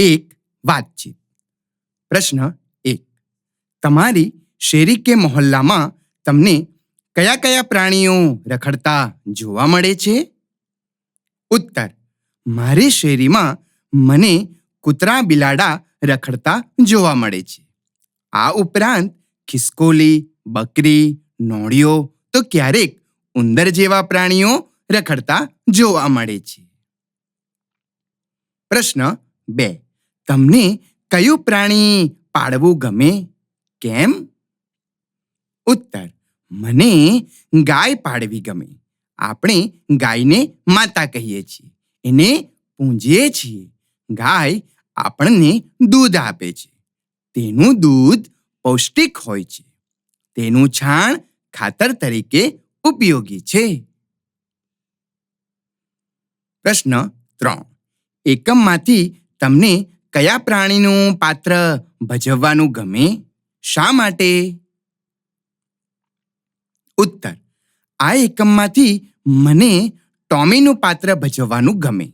એક વાતચીત. પ્રશ્ન 1. તમારી શેરી કે મોહલ્લામાં તમને કયા કયા પ્રાણીઓ રખડતા જોવા મળે છે? ઉત્તર: મારી શેરીમાં મને કૂતરા બિલાડા રખડતા જોવા મળે છે. આ ઉપરાંત ખિસકોલી, બકરી, નોળિયો તો ક્યારેક ઉંદર જેવા પ્રાણીઓ રખડતા જોવા મળે છે. પ્રશ્ન 2. તમને કયું પ્રાણી પાળવું ગમે? કેમ? ઉત્તર: મને ગાય પાળવી ગમે. આપણે ગાયને માતા કહીએ છીએ. એને પૂંજીએ છીએ. ગાય આપણને દૂધ આપે છે. તેનું દૂધ પૌષ્ટિક હોય છે. તેનું છાણ ખાતર તરીકે ઉપયોગી છે. પ્રશ્ન 3. એકમમાંથી તમને કયા પ્રાણીનું પાત્ર ભજવવાનું ગમે? શા માટે? ઉત્તર: આ એકમમાંથી મને ટોમીનું પાત્ર ભજવવાનું ગમે.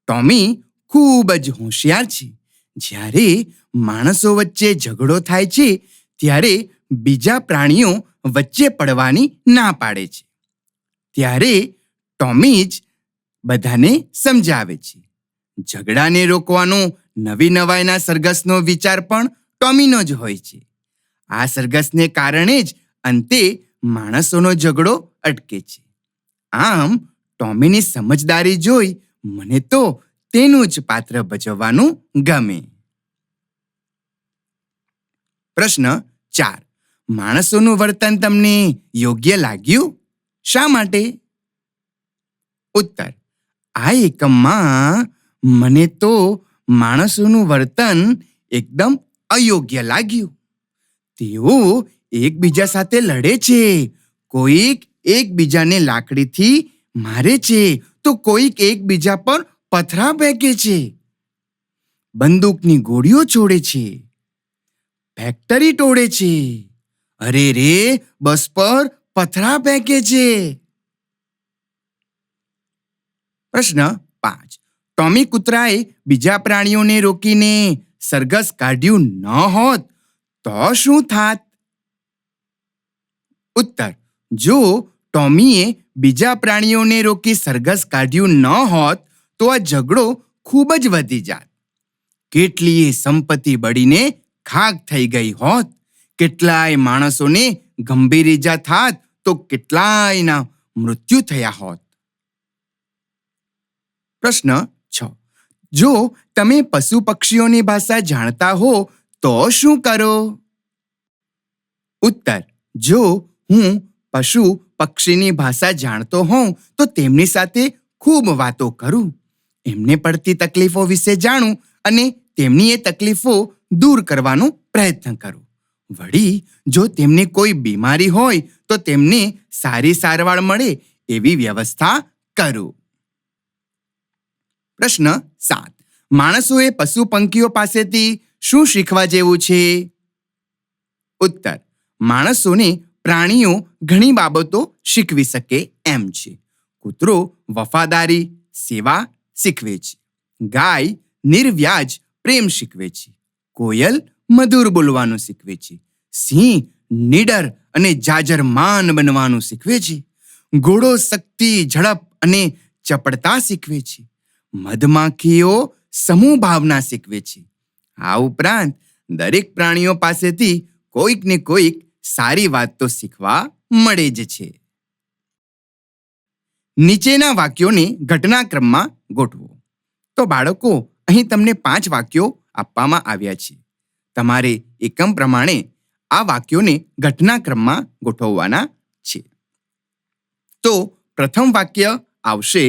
ટોમી ખૂબ જ હોશિયાર છે. જ્યારે માણસો વચ્ચે ઝઘડો થાય છે ત્યારે બીજા પ્રાણીઓ વચ્ચે પડવાની ના પાડે છે. ત્યારે ટોમી જ બધાને સમજાવે છે. ઝઘડાને રોકવાનો નવી નવાઈના સરઘસનો વિચાર પણ ટોમીનો જ હોય છે. આ સરઘસને કારણે જ અંતે માણસોનો ઝઘડો અટકે છે. આમ ટોમીની સમજદારી જોઈ મને તો તેનું જ પાત્ર ભજવવાનું ગમે. પ્રશ્ન 4. માણસોનું વર્તન તમને યોગ્ય લાગ્યું? શા માટે? ઉત્તર: આ એકમમાં મને તો માણસોનું વર્તન એકદમ અયોગ્ય લાગ્યું. તેઓ એકબીજા સાથે લડે છે. કોઈક એકબીજાને લાકડીથી મારે છે તો કોઈક એકબીજા પર પથરા ફેંકે છે. બંદૂકની ગોળીઓ છોડે છે. ફેક્ટરી તોડે છે. અરે રે, બસ પર પથરા ફેંકે છે. પ્રશ્ન 5. ટોમી કૂતરાએ બીજા પ્રાણીઓને રોકીને સરઘસ કાઢ્યું ન હોત તો શું થાત? ઉત્તર: જો ટોમીએ બીજા પ્રાણીઓને રોકી સરઘસ કાઢ્યું ન હોત તો આ ઝઘડો ખૂબ જ વધી જાત. કેટલીય સંપત્તિ બળીને ખાખ થઈ ગઈ હોત. કેટલાય માણસોને ગંભીર ઈજા થાત તો કેટલાયના મૃત્યુ થયા હોત. પ્રશ્ન 6. જો તમે પશુ પક્ષીઓની ભાષા જાણતા હો તો શું કરો? ઉત્તર: જો હું પશુ પક્ષીની ભાષા જાણતો હોઉં તો તેમની સાથે ખૂબ વાતો કરું. એમને પડતી તકલીફો વિશે જાણું અને તેમની એ તકલીફો દૂર કરવાનો પ્રયત્ન કરું. વળી જો તેમને કોઈ બીમારી હોય તો તેમને સારી સારવાર મળે એવી વ્યવસ્થા કરું. પ્રશ્ન 7. માણસોએ પશુ પંખીઓ પાસેથી શું શીખવા જેવું છે? ઉત્તર: માણસોને પ્રાણીઓ ઘણી બાબતો શીખવી શકે એમ છે. કૂતરો વફાદારી, સેવા શીખવે છે. ગાય નિર્વ્યાજ પ્રેમ શીખવે છે. કોયલ મધુર બોલવાનું શીખવે છે. સિંહ નીડર અને જાજરમાન બનવાનું શીખવે છે. ઘોડો શક્તિ, ઝડપ અને ચપળતા શીખવે છે. મધમાખીઓ સમૂહ ભાવના શીખવે છે. આ ઉપરાંત દરેક પ્રાણીઓ પાસેથી કોઈક ને કોઈક સારી વાત તો શીખવા મળે જ છે. નીચેના વાક્યોને ઘટનાક્રમમાં ગોઠવો. તો બાળકો, અહીં તમને 5 વાક્યો આપવામાં આવ્યા છે. તમારે એકમ પ્રમાણે આ વાક્યોને ઘટનાક્રમમાં ગોઠવવાના છે. તો પ્રથમ વાક્ય આવશે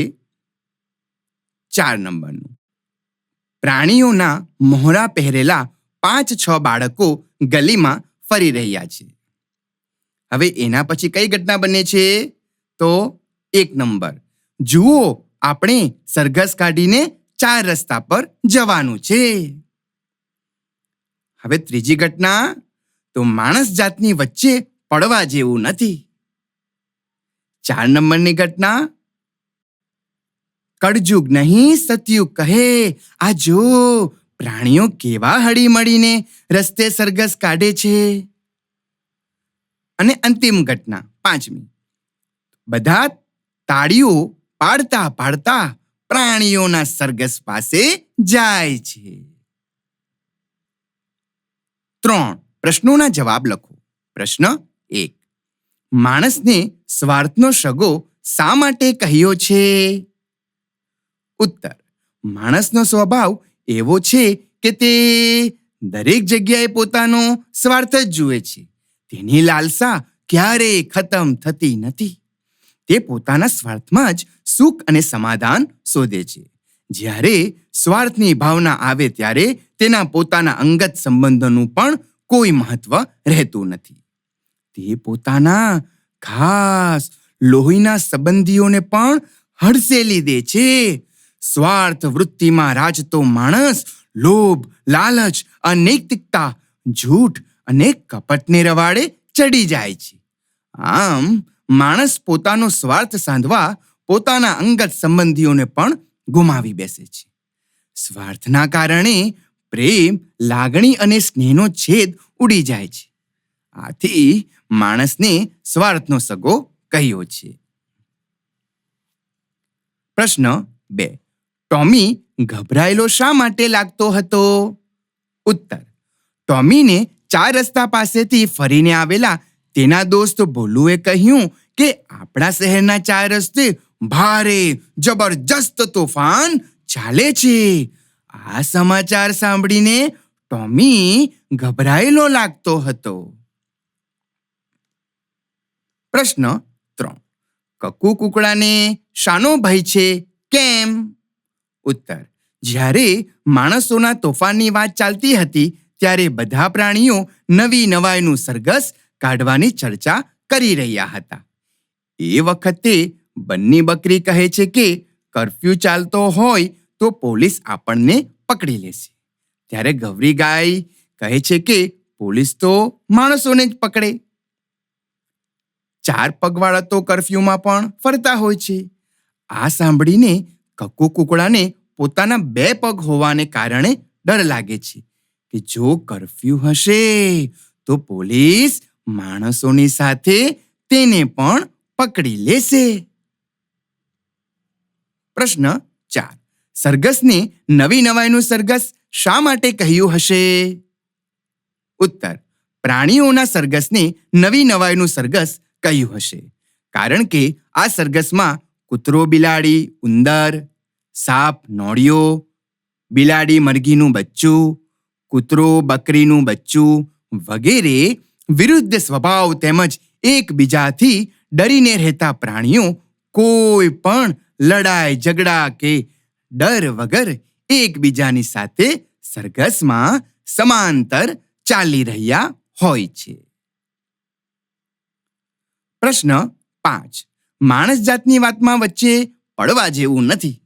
4 નંબરનું. પ્રાણીઓના મોહરા પહેરેલા 5-6 બાળકો ગલીમાં ફરી રહ્યા છે. હવે એના પછી કઈ ઘટના બને છે? તો 1 નંબર. જુઓ, આપણે સરઘસ કાઢીને 4 રસ્તા પર જવાનું છે. હવે ત્રીજી ઘટના, તો માણસ જાતની વચ્ચે પડવા જેવું નથી. 4 નંબરની ઘટના, કળજુગ નહીં સતયુગ કહે, આ જો પ્રાણીઓ કેવા હળીમળીને રસ્તે સરઘસ કાઢે છે. અને અંતિમ ઘટના 5મી. બધા તાળીઓ પાડતા પાડતા પ્રાણીઓના સરઘસ પાસે જાય છે. 3 પ્રશ્નોના જવાબ લખો. પ્રશ્ન 1. માણસને સ્વાર્થનો સગો શા માટે કહ્યો છે? ઉત્તર. માણસનો સ્વભાવ એવો છે કે તે દરેક જગ્યાએ પોતાનો સ્વાર્થ જ જુએ છે. તેની લાલસા ક્યારેય ખતમ થતી નથી. તે પોતાના સ્વાર્થમાં જ સુખ અને સમાધાન શોધે છે. જ્યારે સ્વાર્થની ભાવના આવે ત્યારે તેના પોતાના અંગત સંબંધોનું પણ કોઈ મહત્વ રહેતું નથી. તે પોતાના ખાસ લોહીના સંબંધીઓને પણ હડસેલી દે છે. સ્વાર્થ વૃત્તિમાં રાજતો માણસ લોભ, લાલચ, અનૈતિકતા, જૂઠ અને કપટને રવાડે ચડી જાય છે. આમ માણસ પોતાનો સ્વાર્થ સાધવા પોતાના અંગત સંબંધીઓને પણ ગુમાવી બેસે છે. સ્વાર્થના કારણે પ્રેમ, લાગણી અને સ્નેહનો છેદ ઉડી જાય છે. આથી માણસને સ્વાર્થનો સગો કહ્યો છે. પ્રશ્ન 2. ટોમી ગભરાયેલો શા માટે લાગતો હતો? ઉત્તર. ટોમીને 4 રસ્તા પાસેથી ફરીને આવેલા તેના દોસ્ત ભોલુએ કહ્યું કે આપણા શહેરના 4 રસ્તે ભારે જબરજસ્ત તોફાન ચાલે છે. આ સમાચાર સાંભળીને ટોમી ગભરાયેલો લાગતો હતો. પ્રશ્ન 3. કક્કુ કુકડાને શાનો ભય છે? કેમ? ઉત્તર. જ્યારે માણસોના તોફાનની વાત ચાલતી હતી ત્યારે બધા પ્રાણીઓ નવી નવાઈનું સરઘસ કાઢવાની ચર્ચા કરી રહ્યા હતા. એ વખતે બન્ની બકરી કહે છે કે કર્ફ્યુ ચાલતો હોય તો પોલીસ આપણને પકડી લેશે. ત્યારે ગૌરી ગાય કહે છે કે પોલીસ તો માણસોને જ પકડે. 4 પગવાળા તો કર્ફ્યુમાં પણ ફરતા હોય છે. આ સાંભળીને કક્કુ કુકડાને પોતાના 2 પગ હોવાને કારણે ડર લાગે છે કે જો કર્ફ્યુ હશે તો પોલીસ માણસોની સાથે તેને પણ પકડી લેશે. પ્રશ્ન 4. સરઘસને નવી નવાઈનું સરઘસ શા માટે કહ્યું હશે? ઉત્તર. પ્રાણીઓના સરઘસને નવી નવાઈનું સરઘસ કહ્યું હશે કારણ કે આ સરઘસમાં કૂતરો બિલાડી, ઉંદર, સાપ નોળિયો, બિલાડી મરઘીનું બચ્ચું, કૂતરો બકરીનું બચ્ચું વગેરે વિરુદ્ધ સ્વભાવ તેમજ એકબીજાથી ડરીને રહેતા પ્રાણીઓ કોઈ પણ લડાઈ ઝઘડા કે ડર વગર એકબીજાની સાથે સરઘસમાં સમાંતર ચાલી રહ્યા હોય છે. પ્રશ્ન 5. માણસ જાતની વાતમાં વચ્ચે પડવા જેવું નથી.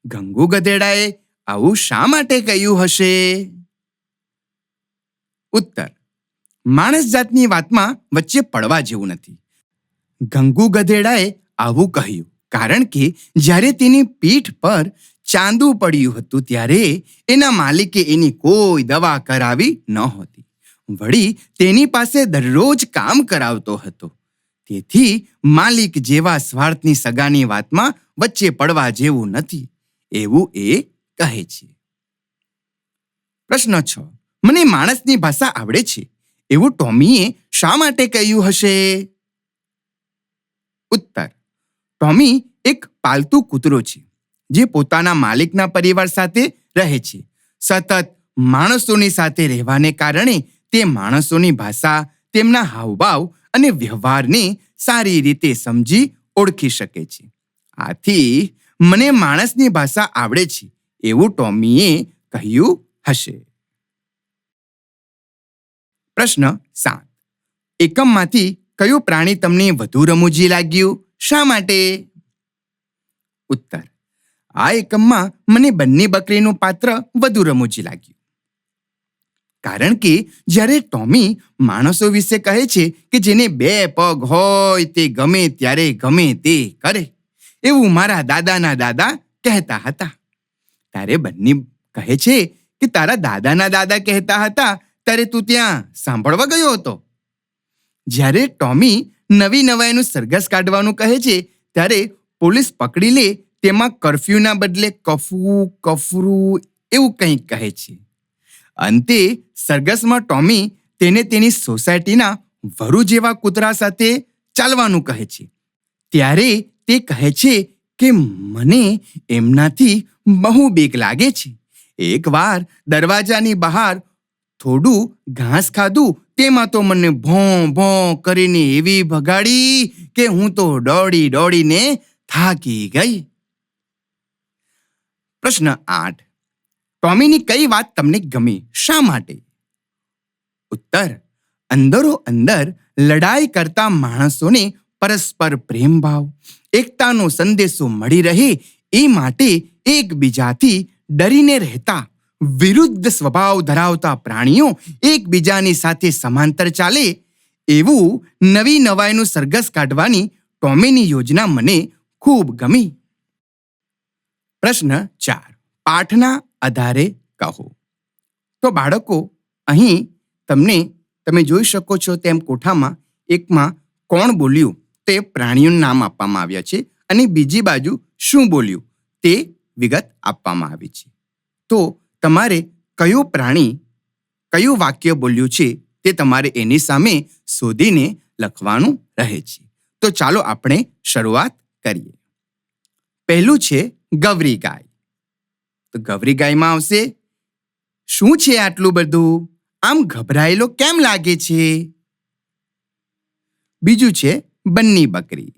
ગંગુ ગધેડાએ આવું શા માટે કહ્યું હશે? ઉત્તર. માણસ જાતની વાતમાં વચ્ચે પડવા જેવું નથી. ગંગુ ગધેડાએ આવું કહ્યું કારણ કે જ્યારે તેની પીઠ પર ચાંદુ પડ્યું હતું ત્યારે એના માલિકે એની કોઈ દવા કરાવી નહોતી. વળી તેની પાસે દરરોજ કામ કરાવતો હતો. તેથી માલિક જેવા સ્વાર્થની સગાની વાતમાં વચ્ચે પડવા જેવું નથી એવું એ કહે છે. પ્રશ્ન 6. મને માણસની ભાષા આવડે છે એવું ટોમીએ શા માટે કહ્યું હશે? ઉત્તર. ટોમી એક પાલતુ કૂતરો છે જે પોતાના માલિકના પરિવાર સાથે રહે છે. સતત માણસોની સાથે રહેવાને કારણે તે માણસોની ભાષા, તેમના હાવભાવ અને વ્યવહારને સારી રીતે સમજી ઓળખી શકે છે. આથી મને માણસની ભાષા આવડે છે એવું ટોમીએ કહ્યું હશે. પ્રશ્ન 7. એકમમાંથી કયું પ્રાણી તમને વધુ રમૂજી લાગ્યું? શા માટે? ઉત્તર. આ એકમમાં મને બન્ની બકરીનું પાત્ર વધુ રમૂજી લાગ્યું કારણ કે જ્યારે ટોમી માણસો વિશે કહે છે કે જેને 2 પગ હોય તે ગમે ત્યારે ગમે તે કરે એવું મારા દાદાના દાદા કહેતા હતા ત્યારે બન્ની કહે છે કે તારા દાદાના દાદા કહેતા હતા ત્યારે તું ત્યાં સાંભળવા ગયો હતો. જ્યારે ટોમી નવી નવાઈનું સરઘસ કાઢવાનું કહે છે ત્યારે પોલીસ પકડી લે તેમાં કર્ફ્યુના બદલે કફવું કફરું એવું કંઈક કહે છે. અંતે સરઘસમાં ટોમી તેને તેની સોસાયટીના વરુ જેવા કૂતરા સાથે ચાલવાનું કહે છે. ત્યારે તે કહે છે કે મને એમનાથી બહુ બીક લાગે છે. એકવાર દરવાજાની બહાર થોડું ઘાસ ખાધું તેમાં તો મને ભોં ભોં કરીને એવી ભગાડી કે હું તો દોડી દોડીને થાકી ગઈ. પ્રશ્ન 8. ટોમીની કઈ વાત તમને ગમી? શા માટે? ઉત્તર: અંદરો અંદર લડાઈ કરતા માણસોને પરસ્પર પ્રેમભાવ, એકતાનો સંદેશો મળી રહે એ માટે એકબીજાથી ડરીને રહેતા વિરુદ્ધ સ્વભાવ ધરાવતા પ્રાણીઓ એકબીજાની સાથે સમાંતર ચાલે એવું નવી નવાઈનું સરઘસ કાઢવાની ટોમીની યોજના મને ખૂબ ગમી. પ્રશ્ન 4. પાઠના આધારે કહો. તો બાળકો, અહીં તમે જોઈ શકો છો તેમ કોઠામાં એકમાં કોણ બોલ્યું તે પ્રાણીઓનું નામ આપવામાં આવ્યા છે અને બીજી બાજુ શું બોલ્યું તે વિગત આપવામાં આવી છે. તો તમારે કયું પ્રાણી કયું વાક્ય બોલ્યું છે તે તમારે એની સામે શોધીને લખવાનું રહે છે. તો ચાલો આપણે શરૂઆત કરીએ. પહેલું છે ગવરી ગાય. તો ગવરી ગાયમાં આવશે, શું છે આટલું બધું? આમ ગભરાયેલો કેમ લાગે છે? બીજું છે બન્ની બકરી.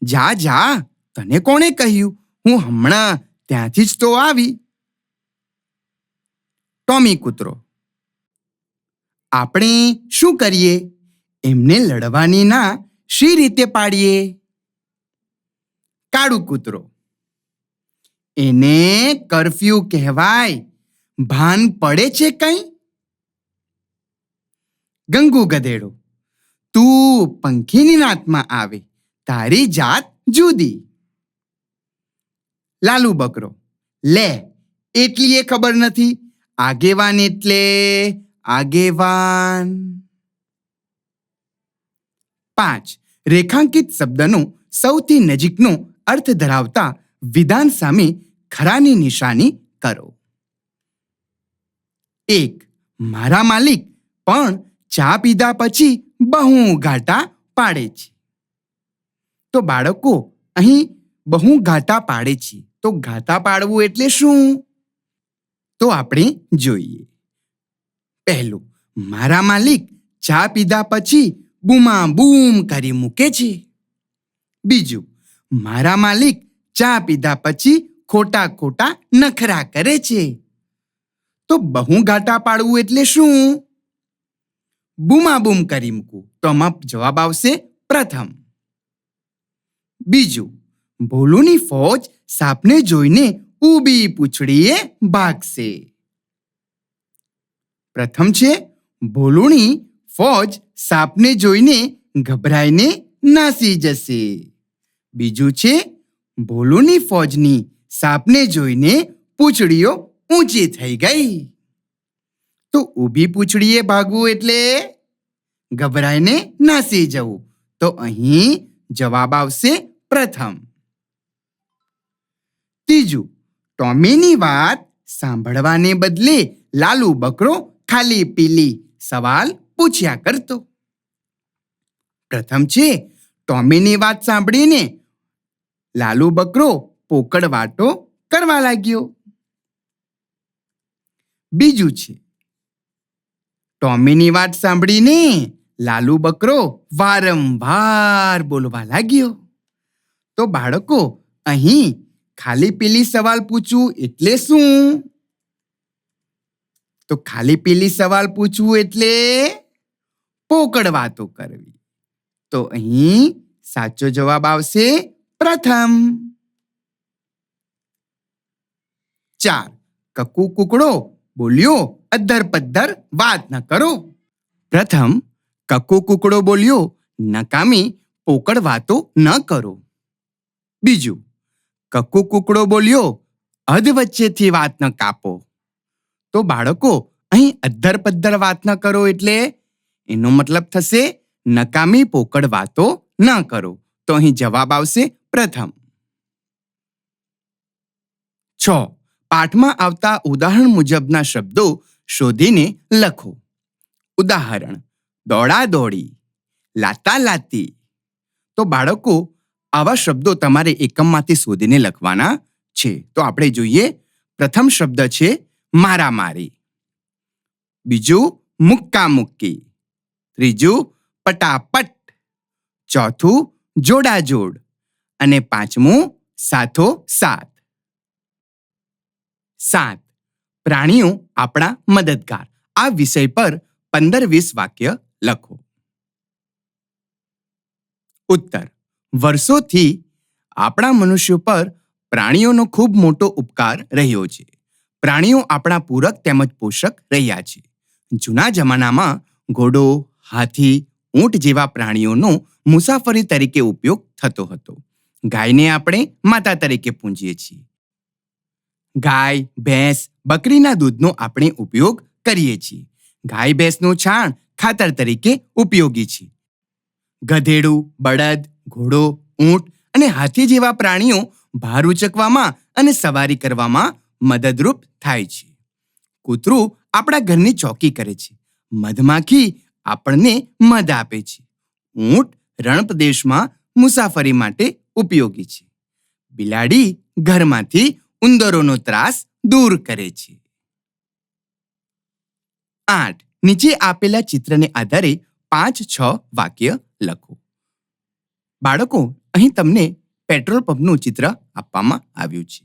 જા જા, તને કોણે કહ્યું? હું હમણાં ત્યાંથી જ તો આવી. ટોમી કૂતરો. આપણે શું કરીએ? એમને લડવાની ના શી રીતે પાડીએ? કાળું કૂતરો. એને કર્ફ્યુ કહેવાય, ભાન પડે છે કંઈ? ગંગુ ગધેડો. તું પંખીની નાતમાં આવે, તારી જાત જુદી. લાલુ બકરો. લે, એટલી એ ખબર નથી. આગેવાન એટલે આગેવાન. 5. રેખાંકિત શબ્દનો સૌથી નજીકનો અર્થ ધરાવતા વિધાન સામે ખરાની નિશાની કરો. 1. મારા માલિક પણ ચા પીધા પછી બહુ ઘાટા પાડે છે. તો બાળકો, અહીં બહુ ઘાટા પાડે છે. તો ઘાટા પાડવું એટલે શું? તો આપણે જોઈએ. પહેલું, મારા માલિક ચા પીધા પછી બૂમાબૂમ કરી મૂકે છે. બીજું, મારા માલિક ચા પીધા પછી ખોટા ખોટા નખરા કરે છે. તો બહુ ઘાટા પાડવું એટલે શું? બૂમાબૂમ કરી મૂકવું. તો આમાં જવાબ આવશે પ્રથમ. બીજું, ભોલુની ફોજ સાપને જોઈને ઊભી પૂંછડીએ ભાગશે. પ્રથમ છે, ભોલુની ફોજ સાપને જોઈને ગભરાઈને નાસી જશે. બીજું છે, ભોલુની ફોજની સાપને જોઈને પૂંછડીઓ ઊંચી થઈ ગઈ. તો ઊભી પૂંછડીએ ભાગવું એટલે ગભરાઈને નાસી જવું. તો અહીં જવાબ આવશે પ્રથમ. ત્રીજું, ટોમીની વાત સાંભળવાને બદલે લાલુ બકરો ખાલી પીલી સવાલ પૂછ્યા કરતો. પ્રથમ છે, ટોમીની વાત સાંભળીને લાલુ બકરો પોકળ વાતો કરવા લાગ્યો. બીજું છે, ટોમીની વાત સાંભળીને લાલુ બકરો વારંવાર બોલવા લાગ્યો. તો બાળકો, અહીં ખાલી પીલી સવાલ પૂછવું એટલે શું? તો ખાલી પીલી સવાલ પૂછવું એટલે પોકળ વાતો કરવી. તો અહીં સાચો જવાબ આવશે પ્રથમ. 4. કક્કુ કુકડો બોલ્યો, અધ્ધર પદ્ધર વાત ન કરો. પ્રથમ, કક્કુ કુકડો બોલ્યો, નકામી પોકળ વાતો ન કરો. બીજું, કક્કુ કુકડો બોલ્યો, અધ વચ્ચેથી વાત ન કાપો. તો બાળકો, અહીં અદ્ધર પદ્ધર વાત ન કરો એટલે એનો મતલબ થશે નકામી પોકળ વાતો ન કરો. તો અહીં જવાબ આવશે પ્રથમ. 6. પાઠમાં આવતા ઉદાહરણ મુજબના શબ્દો શોધીને લખો. ઉદાહરણ: દોડા દોડી, લાતા લાતી. તો બાળકો, આવા શબ્દો તમારે એકમમાંથી શોધીને લખવાના છે. તો આપણે જોઈએ. પ્રથમ શબ્દ છે મારામારી. બીજું મુક્કા મુક્કી. ત્રીજું પટાપટ. ચોથું જોડાજોડ. અને પાંચમું સાથો સાથ. 7. પ્રાણીઓ આપણા મદદગાર. આ વિષય પર 15-20 વાક્ય લખો. ઉત્તર: વર્ષોથી આપણા મનુષ્યો પર પ્રાણીઓનો ખૂબ મોટો ઉપકાર રહ્યો છે. પ્રાણીઓ આપણા પૂરક તેમજ પોષક રહ્યા છે. જૂના જમાનામાં ઘોડો, હાથી, ઊંટ જેવા પ્રાણીઓનો મુસાફરી તરીકે ઉપયોગ થતો હતો. ગાયને આપણે માતા તરીકે પૂજીએ છીએ. ગાય, ભેંસ, બકરીના દૂધનો આપણે ઉપયોગ કરીએ છીએ. ગાય ભેંસનું છાણ ખાતર તરીકે ઉપયોગી છે. ગધેડું, બળદ, ઘોડો, ઊંટ અને હાથી જેવા પ્રાણીઓ ભાર ઉચકવામાં અને સવારી કરવામાં મદદરૂપ થાય છે. કૂતરું આપણા ઘરની ચોકી કરે છે. મધમાખી આપણને મધ આપે છે. ઊંટ રણપ્રદેશમાં મુસાફરી માટે ઉપયોગી છે. બિલાડી ઘરમાંથી ઉંદરોનો ત્રાસ દૂર કરે છે. 8. નીચે આપેલા ચિત્રને આધારે 5-6 વાક્ય લખો. બાળકો, અહીં તમને પેટ્રોલ પંપનું ચિત્ર આપવામાં આવ્યું છે.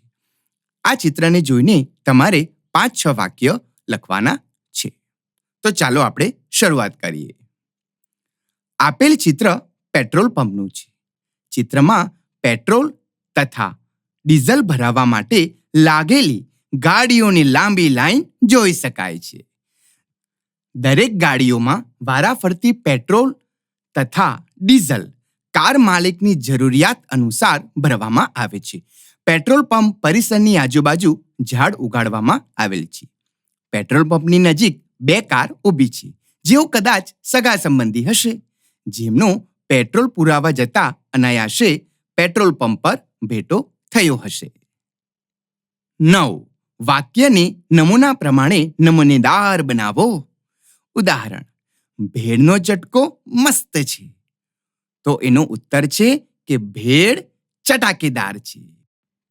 આ ચિત્રને જોઈને તમારે 5-6 વાક્ય લખવાના છે. તો ચાલો આપણે શરૂઆત કરીએ. આપેલ ચિત્ર પેટ્રોલ પંપનું છે. ચિત્રમાં પેટ્રોલ તથા ડીઝલ ભરાવા માટે લાગેલી ગાડીઓની લાંબી લાઈન જોઈ શકાય છે. દરેક ગાડીઓમાં વારાફરતી પેટ્રોલ તથા ડીઝલ કાર માલિકની જરૂરિયાત અનુસાર ભરવામાં આવે છે. પેટ્રોલ પંપ પરિસરની આજુબાજુ ઝાડ ઉગાડવામાં આવેલ છે. પેટ્રોલ પંપની નજીક 2 કાર ઊભી છે, જેઓ કદાચ સગા સંબંધી હશે, જેમનો પેટ્રોલ પુરાવા જતા અનાયાસે પેટ્રોલ પંપ પર ભેટો થયો હશે. 9. વાક્યને નમૂના પ્રમાણે નમૂનેદાર બનાવો. ઉદાહરણ: ભેળનો ચટકો મસ્ત છે. તો એનો ઉત્તર છે કે ભેળ ચટાકેદાર છે.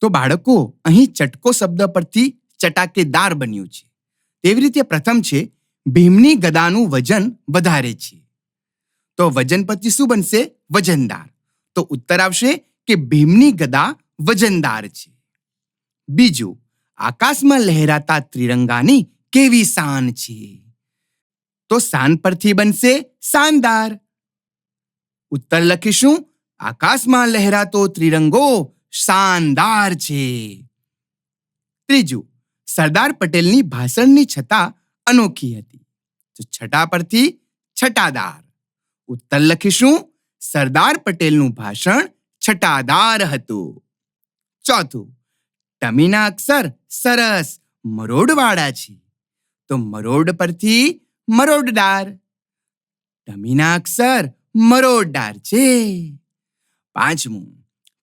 તો બાળકો, અહીં ચટકો શબ્દ પરથી ચટાકેદાર બન્યું છે. તેવી રીતે પ્રથમ છે ભીમની ગદાનું વજન વધારે છે. તો વજન પછી શું બનશે? વજનદાર. તો ઉત્તર આવશે કે ભીમની ગદા વજનદાર છે. બીજું, આકાશમાં લહેરાતા ત્રિરંગાની કેવી શાન છે. તો શાન પરથી બનશે શાનદાર. ઉત્તર લખીશું: આકાશમાં લહેરાતો ત્રિરંગો શાનદાર છે. ત્રીજું, સરદાર પટેલની ભાષણની છટા અનોખી હતી. તો છટા પરથી છટાદાર. ઉત્તર લખીશું: સરદાર પટેલનું ભાષણ છટાદાર હતું. ચોથું, ટમીના અક્ષર સરસ મરોડવાળા છે. તો મરોડ પરથી મરોડદાર. ટમીના અક્ષર મરોડદાર છે. પાંચમું,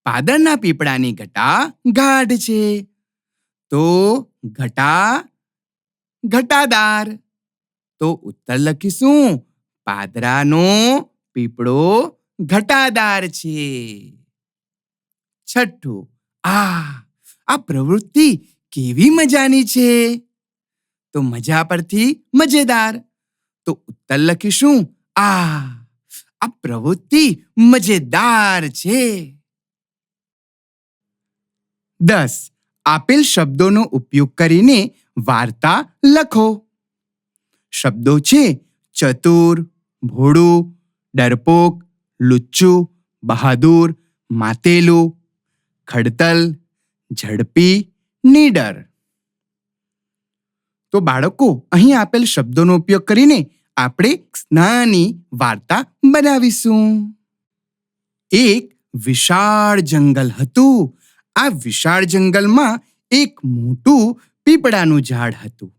પાદરના પીપળાની ઘટા ગાઢ છે. તો ઘટા ઘટાદાર. તો ઉત્તર લખીશું: પાદરાનો પીપળો ઘટાદાર છે. છઠ્ઠું, આ પ્રવૃત્તિ કેવી મજાની છે. તો મજા પરથી મજેદાર. તો ઉત્તર લખીશું: આ પ્રવૃત્તિ મજેદાર છે. 10. આપેલ શબ્દોનો ઉપયોગ કરીને વાર્તા લખો. શબ્દો છે ચતુર, ભોળું, ડરપોક, લુચ્ચું, બહાદુર, માતેલું, ખડતલ, ઝડપી, નીડર. તો બાળકો, અહીં આપેલ શબ્દોનો ઉપયોગ કરીને આપણે નાની વાર્તા બનાવીશું. એક વિશાળ જંગલ હતું. આ વિશાળ જંગલમાં એક મોટું પીપળાનું ઝાડ હતું.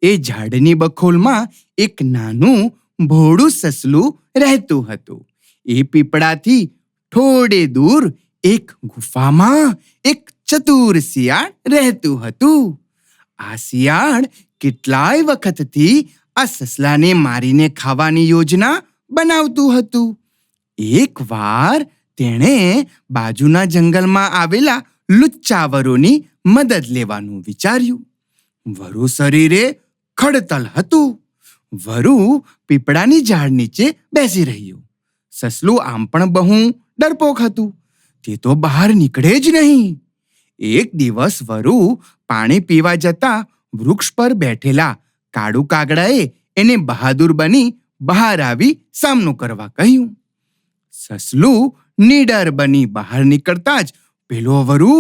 એ ઝાડની બખોલમાં એક નાનું ભોળું સસલું રહેતું હતું. એ પીપળાથી થોડે દૂર એક ગુફામાં એક ચતુર શિયાળ રહેતું હતું. આ શિયાળ કેટલાય વખતથી આ સસલાને મારીને ખાવાની યોજના બનાવતું હતું. એકવાર તેણે બાજુના જંગલમાં આવેલા લુચ્ચા વરુની મદદ લેવાનું વિચાર્યું. વરુ શરીરે ખડતલ હતું. વરુ પીપળાની ઝાડ નીચે બેસી રહ્યું. સસલું આમ પણ બહુ ડરપોક હતું. તે તો બહાર નીકળે જ નહીં. એક દિવસ વરુ પાણી પીવા જતા વૃક્ષ પર બેઠેલા કાળુ કાગડાએ એને બહાદુર બની બહાર આવી સામનો કરવા કહ્યું. સસલું નીડર બની બહાર નીકળતા જ પેલો વરુ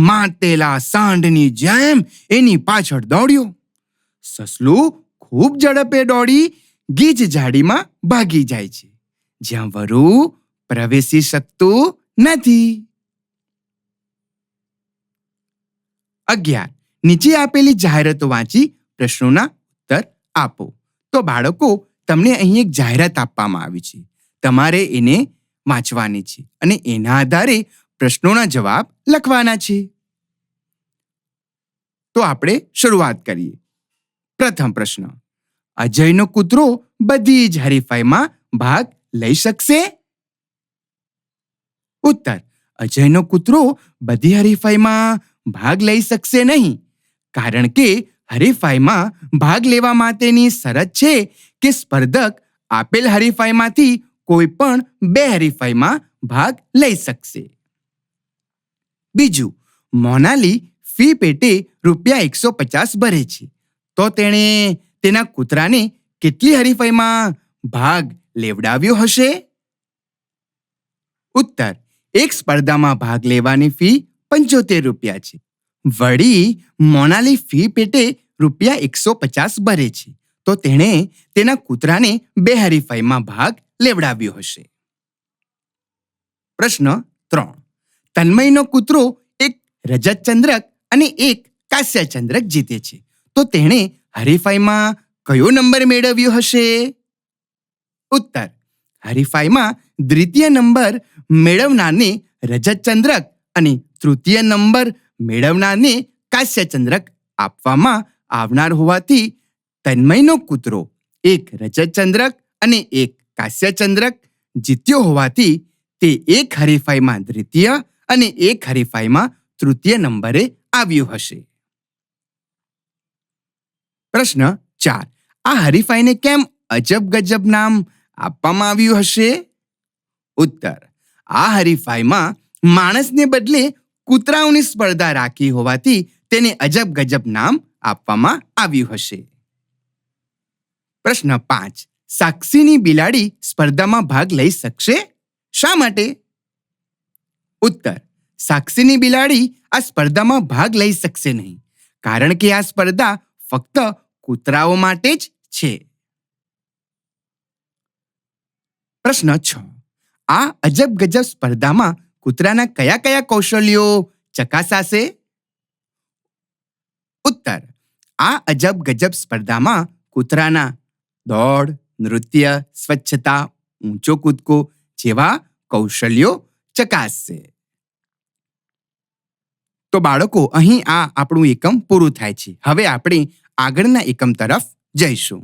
માતેલા સાંઢની જેમ એની પાછળ દોડ્યો. સસલું ખૂબ ઝડપે દોડી ગીચ ઝાડીમાં ભાગી જાય છે, જ્યાં વરુ પ્રવેશી શકતું નથી. 11. નીચે આપેલી જાહેરાતો વાંચી પ્રશ્નોના ઉત્તર આપો. તો બાળકો, તમને અહીં એક જાહેરાત આપવામાં આવી છે. તમારે એને વાંચવાની છે અને એના આધારે પ્રશ્નોના જવાબ લખવાના છે. તો આપણે શરૂઆત કરીએ. પ્રથમ પ્રશ્ન. અજયનો કૂતરો બધી જ હરીફાઈમાં ભાગ લઈ શકશે? ઉત્તર. અજયનો કૂતરો બધી હરીફાઈમાં ભાગ લઈ શકશે નહીં, કારણ કે હરીફાઈમાં ભાગ લેવા માટેની શરત છે કે સ્પર્ધક આપેલ હરીફાઈમાંથી કોઈ પણ 2 હરીફાઈમાં ભાગ લઈ શકશે. બીજું, મોનાલી ફી પેટે ₹150 ભરે છે, તો તેણે તેના કૂતરાને કેટલી હરીફાઈમાં ભાગ લેવડાવ્યો હશે? ઉત્તર. એક સ્પર્ધામાં ભાગ લેવાની ફી ₹75 છે. વળી મોનાલી ફી પેટે ₹150 ભરે છે, તો તેણે તેના કૂતરાને 2 હરીફાઈમાં ભાગ લેવડાવ્યો હશે. પ્રશ્ન 3. તન્મયનો કૂતરો એક રજત ચંદ્રક અને એક કાંસ્ય ચંદ્રક જીતે છે, તો તેણે હરીફાઈમાં કયો નંબર મેળવ્યો હશે? ઉત્તર. હરીફાઈમાં દ્વિતીય નંબર મેળવનારને રજત ચંદ્રક અને તૃતીય નંબર મેળવનારને કાંસ્ય ચંદ્રક આપવામાં આવનાર હોવાથી તન્મયનો કૂતરો એક રજત ચંદ્રક અને એક કાંસ્ય ચંદ્રક જીત્યો હોવાથી તે એક હરીફાઈમાં દ્વિતીય અને એક હરીફાઈમાં તૃતીય નંબરે આવ્યું હશે. પ્રશ્ન 4. આ હરીફાઈને કેમ અજબ ગજબ નામ આપવામાં આવ્યું હશે? ઉત્તર. આ હરીફાઈમાં માણસને બદલે કૂતરાઓની સ્પર્ધા રાખી હોવાથી તેને અજબ ગજબ નામ આપવામાં આવ્યું હશે. પ્રશ્ન 5. સાક્ષીની બિલાડી સ્પર્ધામાં ભાગ લઈ શકશે? શા માટે? ઉત્તર. સાક્ષીની બિલાડી આ સ્પર્ધામાં ભાગ લઈ શકશે નહીં, કારણ કે આ સ્પર્ધા ફક્ત કૂતરાઓ માટે જ છે. પ્રશ્ન 6. આ અજબ ગજબ સ્પર્ધામાં કૂતરાના કયા કયા કૌશલ્યો ચકાસાશે? ઉત્તર. આ અજબ ગજબ સ્પર્ધામાં કૂતરાના દોડ, નૃત્ય, સ્વચ્છતા, ઊંચો કૂદકો જેવા કૌશલ્યો ચકાસશે. તો બાળકો, અહીં આ આપણું એકમ પૂરું થાય છે. હવે આપણે આગળના એકમ તરફ જઈશું.